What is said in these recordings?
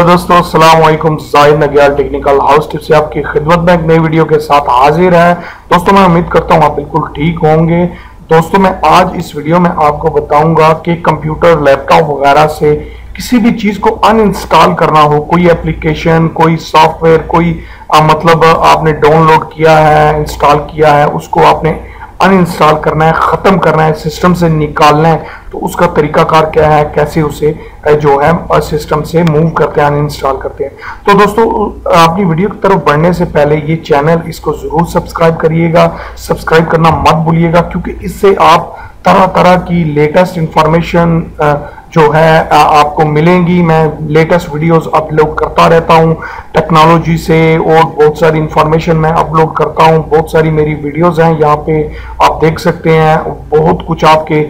Hello दोस्तों, अस्सलाम वालेकुम। जाहिद नग्याल टेक्निकल हाउस टिप्स से आपकी खिदमत में एक नई वीडियो के साथ हाजिर है। दोस्तों मैं उम्मीद करता हूँ आप बिल्कुल ठीक होंगे। दोस्तों मैं आज इस वीडियो में आपको बताऊंगा कि कंप्यूटर, लैपटॉप वगैरह से किसी भी चीज को अनइंस्टॉल करना हो, कोई एप्लीकेशन, कोई सॉफ्टवेयर, कोई मतलब आपने डाउनलोड किया है, इंस्टॉल किया है, उसको आपने अनइंस्टॉल करना है, खत्म करना है, सिस्टम से निकालना है, तो उसका तरीकाकार क्या है, कैसे उसे जो है सिस्टम से मूव करते हैं, अनइंस्टॉल करते हैं। तो दोस्तों अपनी वीडियो की तरफ बढ़ने से पहले ये चैनल इसको जरूर सब्सक्राइब करिएगा, सब्सक्राइब करना मत भूलिएगा, क्योंकि इससे आप तरह तरह की लेटेस्ट इंफॉर्मेशन जो है आपको मिलेंगी। मैं लेटेस्ट वीडियोस अपलोड करता रहता हूं टेक्नोलॉजी से, और बहुत सारी इंफॉर्मेशन मैं अपलोड करता हूं। बहुत सारी मेरी वीडियोस हैं, यहाँ पे आप देख सकते हैं। बहुत कुछ आपके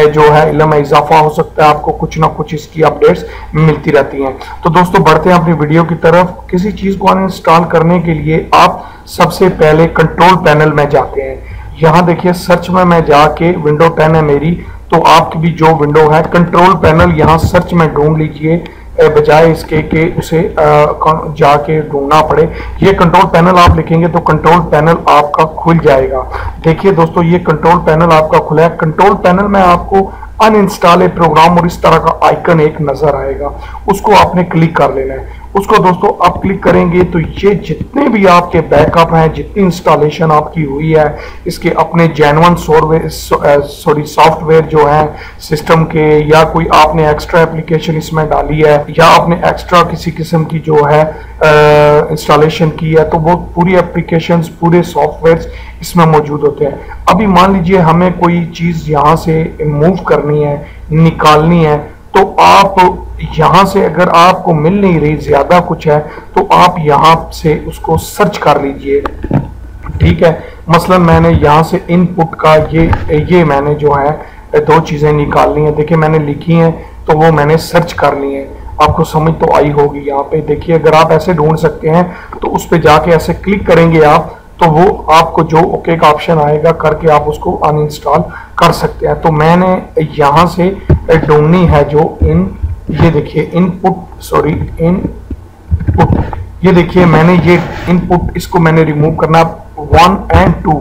जो है इल्म में इजाफा हो सकता है, आपको कुछ ना कुछ इसकी अपडेट्स मिलती रहती हैं। तो दोस्तों बढ़ते हैं अपनी वीडियो की तरफ। किसी चीज को अनइंस्टॉल करने के लिए आप सबसे पहले कंट्रोल पैनल में जाते हैं। यहाँ देखिए सर्च में मैं जाके, विंडो 10 है मेरी, तो आपकी भी जो विंडो है कंट्रोल पैनल यहाँ सर्च में ढूंढ लीजिए, बजाय इसके कि उसे जाके ढूंढना पड़े। ये कंट्रोल पैनल आप लिखेंगे तो कंट्रोल पैनल आपका खुल जाएगा। देखिए दोस्तों ये कंट्रोल पैनल आपका खुला है। कंट्रोल पैनल में आपको अनइंस्टॉल ए प्रोग्राम और इस तरह का आइकन एक नजर आएगा, उसको आपने क्लिक कर लेना है। उसको दोस्तों आप क्लिक करेंगे तो ये जितने भी आपके बैकअप हैं, जितनी इंस्टॉलेशन आपकी हुई है, इसके अपने जेन्युइन सॉफ्टवेयर जो है सिस्टम के, या कोई आपने एक्स्ट्रा एप्लीकेशन इसमें डाली है, या आपने एक्स्ट्रा किसी किस्म की जो है इंस्टॉलेशन की है, तो वो पूरी एप्लीकेशंस, पूरे सॉफ्टवेयर इसमें मौजूद होते हैं। अभी मान लीजिए हमें कोई चीज यहाँ से मूव करनी है, निकालनी है, तो आप यहाँ से अगर आपको मिल नहीं रही, ज्यादा कुछ है, तो आप यहाँ से उसको सर्च कर लीजिए। ठीक है, मसलन मैंने यहाँ से इनपुट का ये मैंने जो है दो चीजें निकालनी है। देखिए मैंने लिखी हैं तो वो मैंने सर्च कर ली है। आपको समझ तो आई होगी। यहाँ पे देखिए अगर आप ऐसे ढूंढ सकते हैं तो उस पे जाके ऐसे क्लिक करेंगे आप, तो वो आपको जो ओके का ऑप्शन आएगा करके आप उसको अनइंस्टॉल कर सकते हैं। तो मैंने यहाँ से ढूंढनी है जो ये देखिए इनपुट, ये देखिए मैंने ये इनपुट, इसको मैंने रिमूव करना। 1 और 2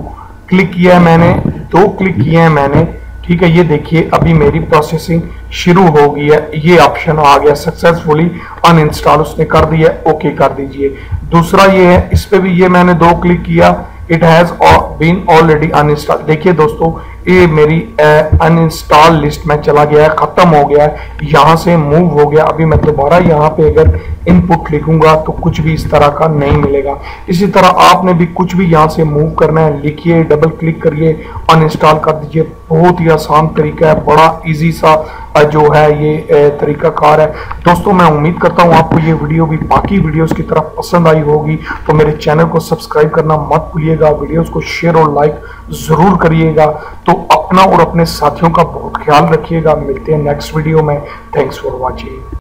क्लिक किया है मैंने, 2 क्लिक किए हैं मैंने। ठीक है, ये देखिए अभी मेरी प्रोसेसिंग शुरू हो गई है। ये ऑप्शन आ गया सक्सेसफुली अनइंस्टॉल, उसने कर दिया, ओके कर दीजिए। दूसरा ये है, इस पे भी ये मैंने 2 क्लिक किया, it has been already uninstall. देखिए दोस्तों ये मेरी अनइंस्टॉल लिस्ट में चला गया है, खत्म हो गया है, यहाँ से मूव हो गया। अभी मैं दोबारा यहाँ पे अगर इनपुट लिखूंगा तो कुछ भी इस तरह का नहीं मिलेगा। इसी तरह आपने भी कुछ भी यहाँ से मूव करना है, लिखिए, डबल क्लिक करिए, अनइंस्टॉल कर दीजिए। बहुत ही आसान तरीका है, बड़ा इजी सा जो है ये तरीकाकार है। दोस्तों मैं उम्मीद करता हूँ आपको ये वीडियो भी बाकी वीडियोस की तरफ पसंद आई होगी। तो मेरे चैनल को सब्सक्राइब करना मत भूलिएगा, वीडियोस को शेयर और लाइक जरूर करिएगा। तो अपना और अपने साथियों का बहुत ख्याल रखिएगा। मिलते हैं नेक्स्ट वीडियो में। Thanks for watching.